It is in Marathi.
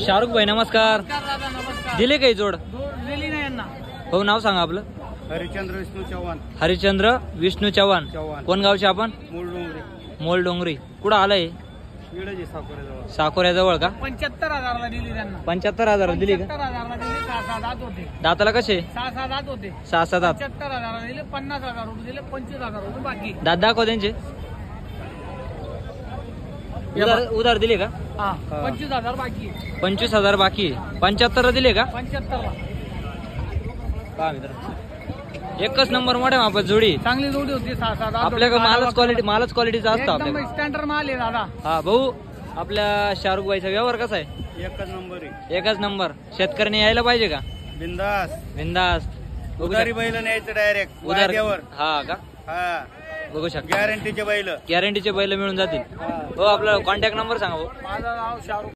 शाहरुख भाई नमस्कार. दादा नमस्कार. दिले काही जोड? दिली नाही यांना. हो नाव सांगा आपलं. हरिचंद्र विष्णू चव्हाण. हरिचंद्र विष्णू चव्हाण. कोण गावचे आपण? मूळ डोंगरे. मोल डोंगरी. कुठं आलंय? विडजी साकोरेजवळ. साकोऱ्याजवळ का? 75,000ला दिली त्यांना. 75,000 दिली का? 75,000ला दिली. 6-6 दात होते. दाताला कसे? 6-6 दात होते. 6-6 दात. 75,000ला दिले. 50,000 रुपये दिले. 25,000 रुपये बाकी. दात दाखव त्यांचे. उधार दिले का? हा 25,000 बाकी. 25,000 बाकी. 75 दिले का? 75ला. पहा मित्र, एकच नंबर मोठ्या मापात जोडी. चांगली जोडी होती. 6-6 दात. आपल्याकडे मालच क्वालिटीचा असतो आपल्याकडे. स्टँडर्ड माल आहे दादा. हा भाऊ, आपल्या शाहरुख भाईचा व्यवहार कसा आहे? एकच नंबर आहे. एकच नंबर. शेतकऱ्यांनी यायला पाहिजे का? बिंदास. बिंदास. उधारी बैल न्यायचं डायरेक्ट उधार. वाद्यावर. हा का? हा बघू शकता. गॅरंटीचे बैल. गॅरंटीचे बैल मिळून जातील. हो आपला कॉन्टॅक्ट नंबर सांगा भाऊ. माझं नाव शाहरुख.